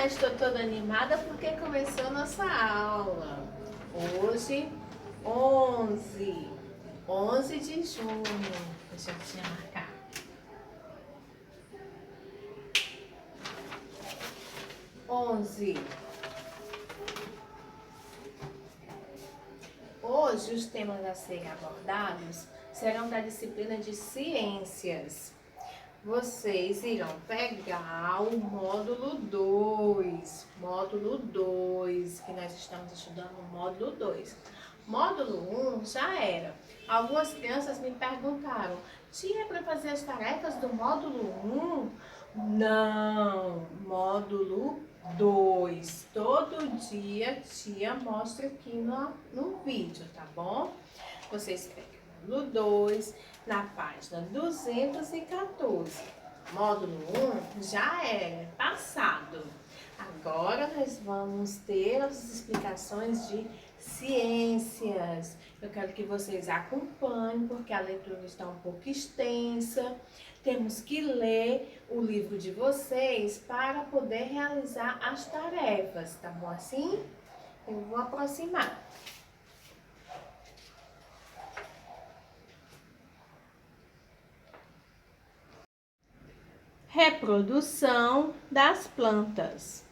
estou toda animada porque começou nossa aula. Hoje, 11 de junho. Deixa eu te marcar. Hoje, os temas a serem abordados serão da disciplina de ciências. Vocês irão pegar o módulo 2, que nós estamos estudando o módulo 2. Módulo 1 já era. Algumas crianças me perguntaram, tia, é para fazer as tarefas do módulo 1? Não, módulo 2. Todo dia tia mostra aqui no vídeo, tá bom? Vocês pegam o módulo 2 na página 214. Módulo 1 já é passado. Agora nós vamos ter as explicações de ciências. Eu quero que vocês acompanhem, porque a leitura está um pouco extensa. Temos que ler o livro de vocês para poder realizar as tarefas, tá bom assim? Eu vou aproximar. Reprodução das plantas.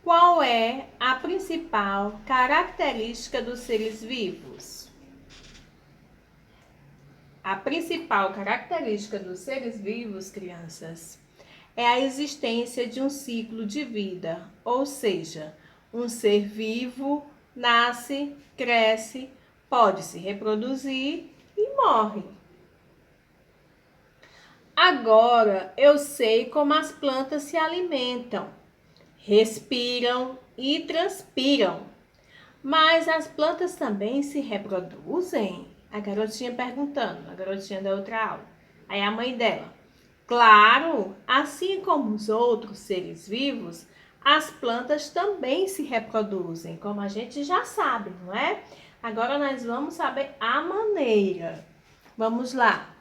Qual é a principal característica dos seres vivos? A principal característica dos seres vivos, crianças, é a existência de um ciclo de vida, ou seja, um ser vivo nasce, cresce, pode se reproduzir e morre. Agora eu sei como as plantas se alimentam, respiram e transpiram. Mas as plantas também se reproduzem? A garotinha perguntando, a garotinha da outra aula. Aí a mãe dela, claro, assim como os outros seres vivos, as plantas também se reproduzem, como a gente já sabe, não é? Agora nós vamos saber a maneira. Vamos lá.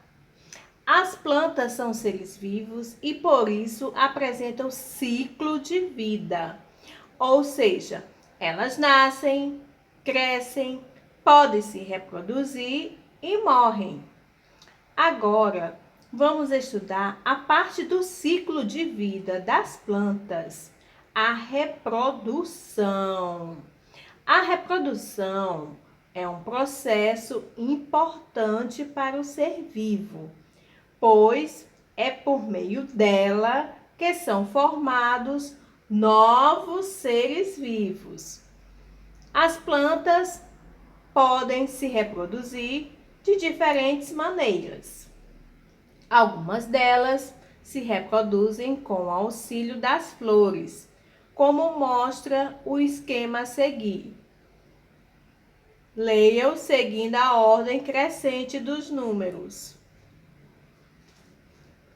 As plantas são seres vivos e, por isso, apresentam ciclo de vida. Ou seja, elas nascem, crescem, podem se reproduzir e morrem. Agora, vamos estudar a parte do ciclo de vida das plantas, a reprodução. A reprodução é um processo importante para o ser vivo, pois é por meio dela que são formados novos seres vivos. As plantas podem se reproduzir de diferentes maneiras. Algumas delas se reproduzem com o auxílio das flores, como mostra o esquema a seguir. Leia-o seguindo a ordem crescente dos números.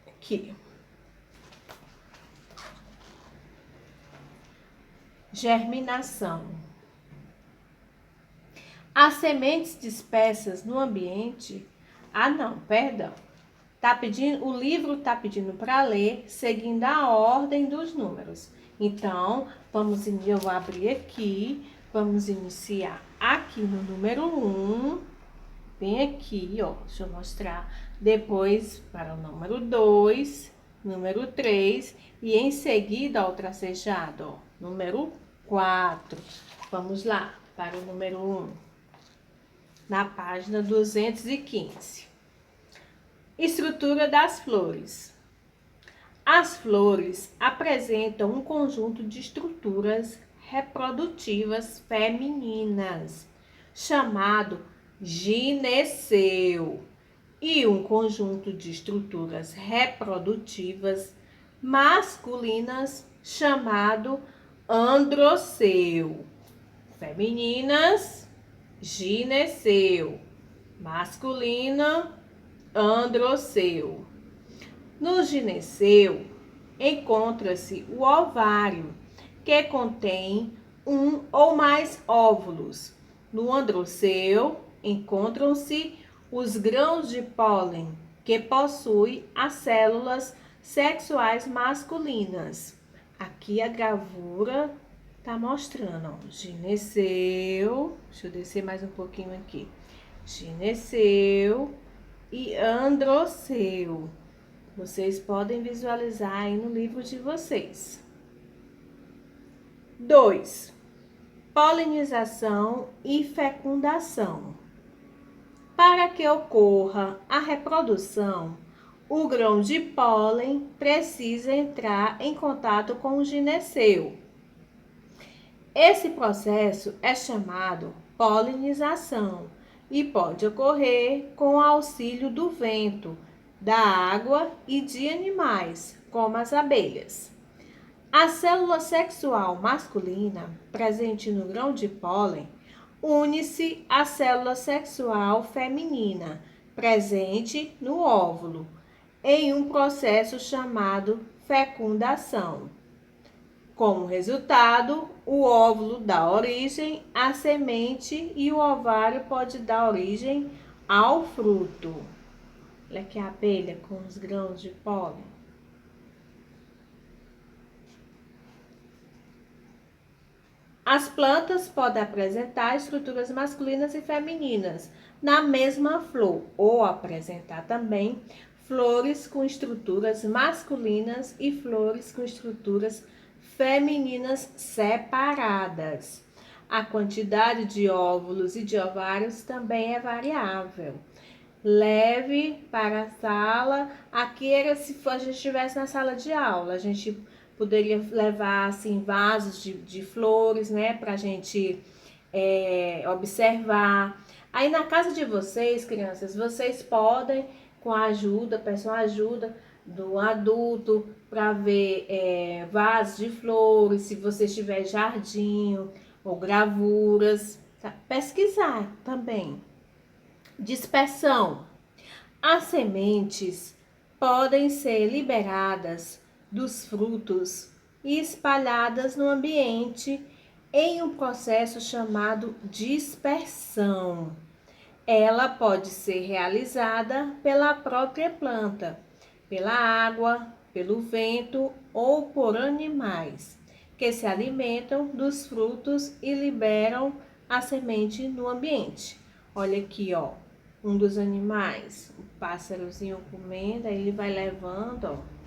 Aqui. Germinação. As sementes dispersas no ambiente. O livro está pedindo para ler seguindo a ordem dos números. Então, eu vou abrir aqui, vamos iniciar aqui no número 1. Bem aqui, ó, deixa eu mostrar. Depois para o número 2, número 3 e em seguida, ó, o tracejado, ó, número 4. Vamos lá para o número 1, na página 215. Estrutura das flores. As flores apresentam um conjunto de estruturas reprodutivas femininas, chamado gineceu, e um conjunto de estruturas reprodutivas masculinas chamado androceu. Femininas, gineceu. Masculina, androceu. No gineceu encontra-se o ovário, que contém um ou mais óvulos. No androceu encontram-se os grãos de pólen, que possuem as células sexuais masculinas. Aqui a gravura tá mostrando, ó, gineceu, deixa eu descer mais um pouquinho aqui, gineceu e androceu. Vocês podem visualizar aí no livro de vocês. 2. Polinização e fecundação. Para que ocorra a reprodução, o grão de pólen precisa entrar em contato com o gineceu. Esse processo é chamado polinização e pode ocorrer com o auxílio do vento, da água e de animais, como as abelhas. A célula sexual masculina, presente no grão de pólen, une-se à célula sexual feminina, presente no óvulo, em um processo chamado fecundação. Como resultado, o óvulo dá origem à semente e o ovário pode dar origem ao fruto. Olha aqui a abelha com os grãos de pólen. As plantas podem apresentar estruturas masculinas e femininas na mesma flor, ou apresentar também flores com estruturas masculinas e flores com estruturas femininas separadas. A quantidade de óvulos e de ovários também é variável. Leve para a sala. Aqui era se a gente estivesse na sala de aula. A gente poderia levar assim vasos de flores, né, para a gente observar. Aí na casa de vocês, crianças, vocês podem, com a ajuda, peçam ajuda do adulto para ver vasos de flores, se você tiver jardim ou gravuras, tá? Pesquisar também. Dispersão. As sementes podem ser liberadas dos frutos e espalhadas no ambiente em um processo chamado dispersão. Ela pode ser realizada pela própria planta, pela água, pelo vento ou por animais que se alimentam dos frutos e liberam a semente no ambiente. Olha aqui, ó, um dos animais, o pássarozinho comendo, aí ele vai levando, ó.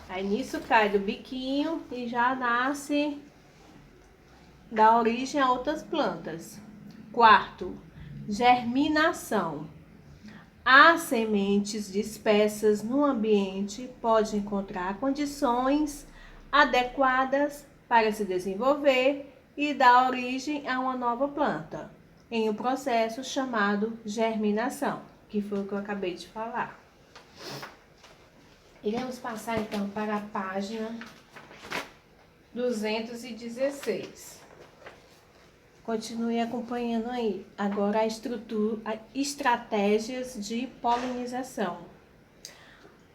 Aí nisso cai do biquinho e já nasce, dá origem a outras plantas. 4. Germinação. As sementes dispersas no ambiente podem encontrar condições adequadas para se desenvolver e dar origem a uma nova planta, em um processo chamado germinação, que foi o que eu acabei de falar. Iremos passar então para a página 216. Continue acompanhando aí. Agora estratégias de polinização.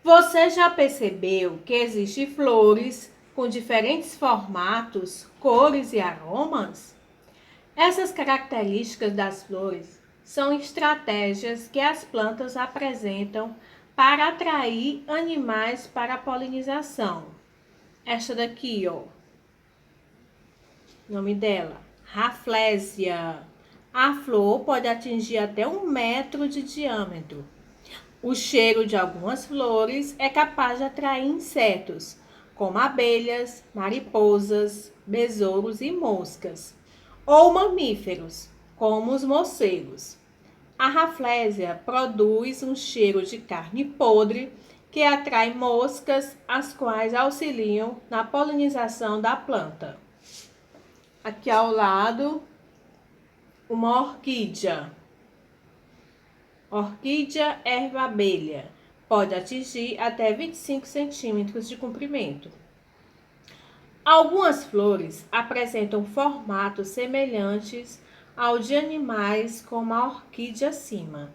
Você já percebeu que existem flores com diferentes formatos, cores e aromas? Essas características das flores são estratégias que as plantas apresentam para atrair animais para a polinização. Esta daqui, ó, o nome dela, Rafflesia. A flor pode atingir até 1 metro de diâmetro. O cheiro de algumas flores é capaz de atrair insetos, como abelhas, mariposas, besouros e moscas, ou mamíferos, como os morcegos. A Rafflesia produz um cheiro de carne podre que atrai moscas, as quais auxiliam na polinização da planta. Aqui ao lado, uma orquídea. Orquídea erva-abelha. Pode atingir até 25 centímetros de comprimento. Algumas flores apresentam formatos semelhantes ao de animais, como a orquídea acima.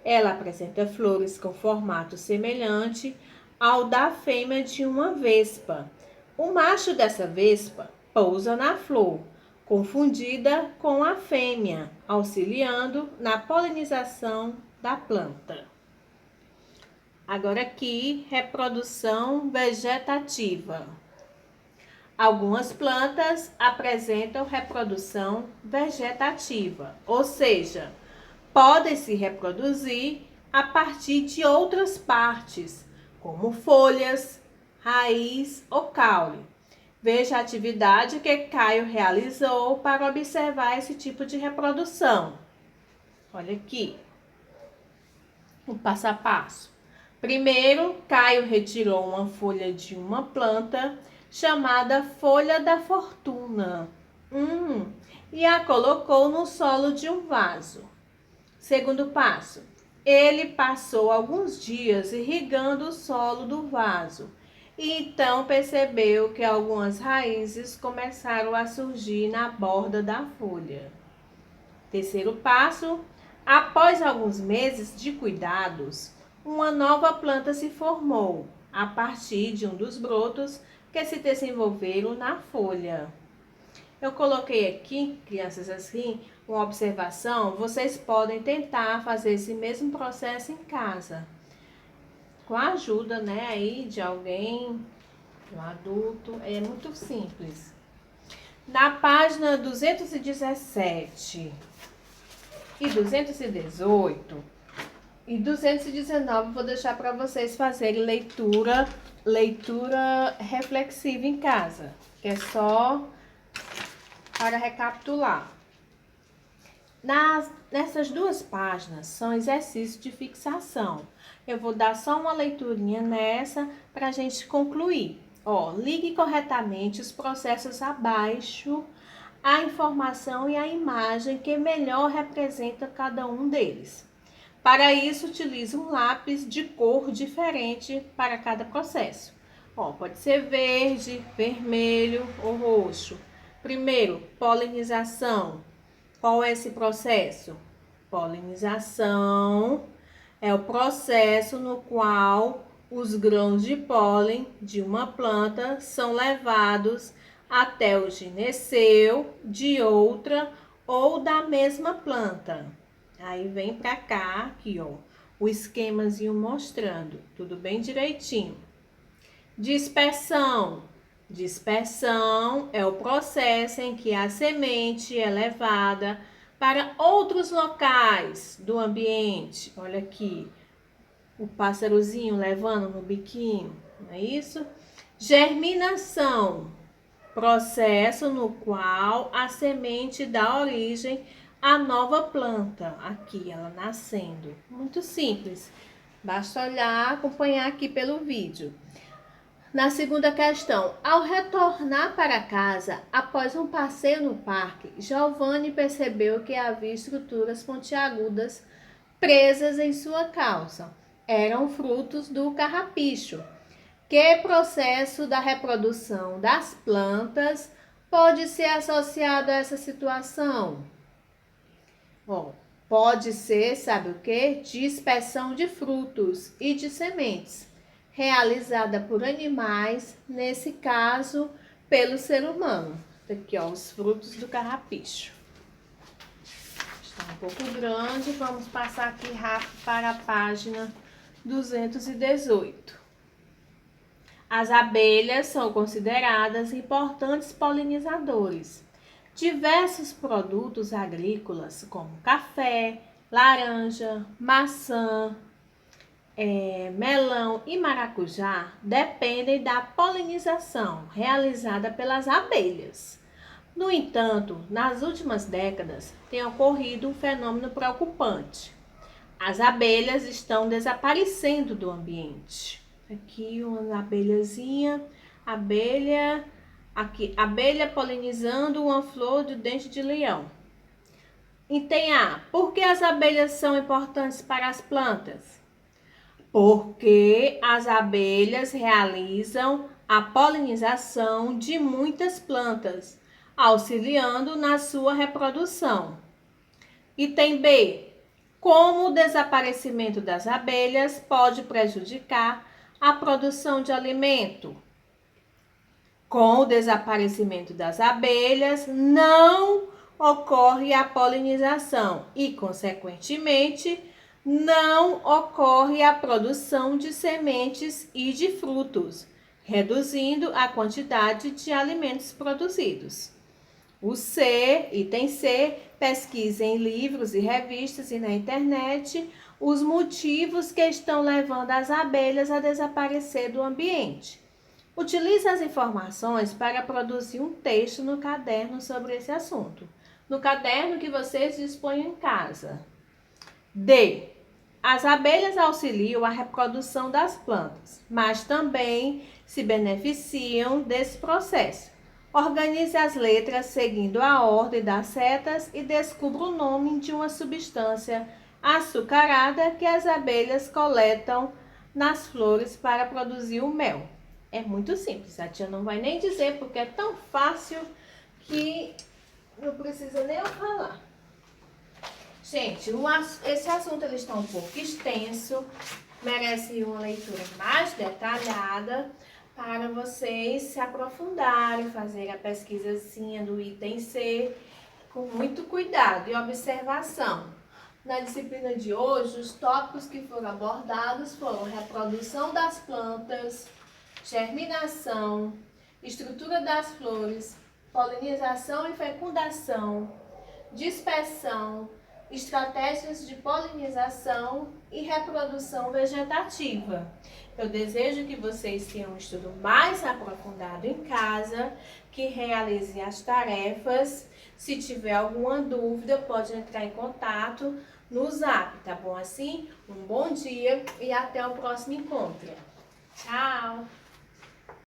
Ela apresenta flores com formato semelhante ao da fêmea de uma vespa. O macho dessa vespa pousa na flor, confundida com a fêmea, auxiliando na polinização da planta. Agora aqui, reprodução vegetativa. Algumas plantas apresentam reprodução vegetativa, ou seja, podem se reproduzir a partir de outras partes, como folhas, raiz ou caule. Veja a atividade que Caio realizou para observar esse tipo de reprodução. Olha aqui o passo a passo. Primeiro, Caio retirou uma folha de uma planta chamada folha da fortuna e a colocou no solo de um vaso. Segundo passo, ele passou alguns dias irrigando o solo do vaso e então percebeu que algumas raízes começaram a surgir na borda da folha. Terceiro passo, após alguns meses de cuidados, uma nova planta se formou a partir de um dos brotos que se desenvolveram na folha. Eu coloquei aqui, crianças, assim, uma observação. Vocês podem tentar fazer esse mesmo processo em casa, com a ajuda, né, aí de alguém, um adulto. É muito simples. Na página 217 e 218 e 219, vou deixar para vocês fazerem leitura reflexiva em casa, que é só para recapitular. Nessas duas páginas são exercícios de fixação. Eu vou dar só uma leiturinha nessa para a gente concluir. Ligue corretamente os processos abaixo, a informação e a imagem que melhor representa cada um deles. Para isso, utilize um lápis de cor diferente para cada processo. Pode ser verde, vermelho ou roxo. Primeiro, polinização. Qual é esse processo? Polinização é o processo no qual os grãos de pólen de uma planta são levados até o gineceu de outra ou da mesma planta. Aí vem para cá, aqui, o esquemazinho mostrando, tudo bem direitinho. Dispersão. Dispersão é o processo em que a semente é levada para outros locais do ambiente. Olha aqui, o pássarozinho levando no biquinho, não é isso? Germinação, processo no qual a semente dá origem à nova planta. Aqui, ela nascendo. Muito simples, basta olhar, acompanhar aqui pelo vídeo. Na segunda questão, ao retornar para casa, após um passeio no parque, Giovanni percebeu que havia estruturas pontiagudas presas em sua calça. Eram frutos do carrapicho. Que processo da reprodução das plantas pode ser associado a essa situação? Pode ser, sabe o quê? Dispersão de frutos e de sementes, realizada por animais, nesse caso, pelo ser humano. Aqui, os frutos do carrapicho. Está um pouco grande, vamos passar aqui rápido para a página 218. As abelhas são consideradas importantes polinizadores. Diversos produtos agrícolas, como café, laranja, maçã, melão e maracujá, dependem da polinização realizada pelas abelhas. No entanto, nas últimas décadas, tem ocorrido um fenômeno preocupante. As abelhas estão desaparecendo do ambiente. Aqui uma abelhazinha, abelha polinizando uma flor de dente de leão. E tem por que as abelhas são importantes para as plantas? Porque as abelhas realizam a polinização de muitas plantas, auxiliando na sua reprodução. E tem B, como o desaparecimento das abelhas pode prejudicar a produção de alimento. Com o desaparecimento das abelhas, não ocorre a polinização e, consequentemente, não ocorre a produção de sementes e de frutos, reduzindo a quantidade de alimentos produzidos. O C, item C, pesquise em livros e revistas e na internet os motivos que estão levando as abelhas a desaparecer do ambiente. Utilize as informações para produzir um texto no caderno sobre esse assunto, no caderno que vocês dispõem em casa. D. As abelhas auxiliam a reprodução das plantas, mas também se beneficiam desse processo. Organize as letras seguindo a ordem das setas e descubra o nome de uma substância açucarada que as abelhas coletam nas flores para produzir o mel. É muito simples, a tia não vai nem dizer porque é tão fácil que não precisa nem eu falar. Gente, esse assunto ele está um pouco extenso, merece uma leitura mais detalhada para vocês se aprofundarem, fazer a pesquisazinha do item C com muito cuidado e observação. Na disciplina de hoje, os tópicos que foram abordados foram reprodução das plantas, germinação, estrutura das flores, polinização e fecundação, dispersão, estratégias de polinização e reprodução vegetativa. Eu desejo que vocês tenham um estudo mais aprofundado em casa, que realizem as tarefas. Se tiver alguma dúvida, pode entrar em contato no Zap, tá bom assim? Um bom dia e até o próximo encontro. Tchau!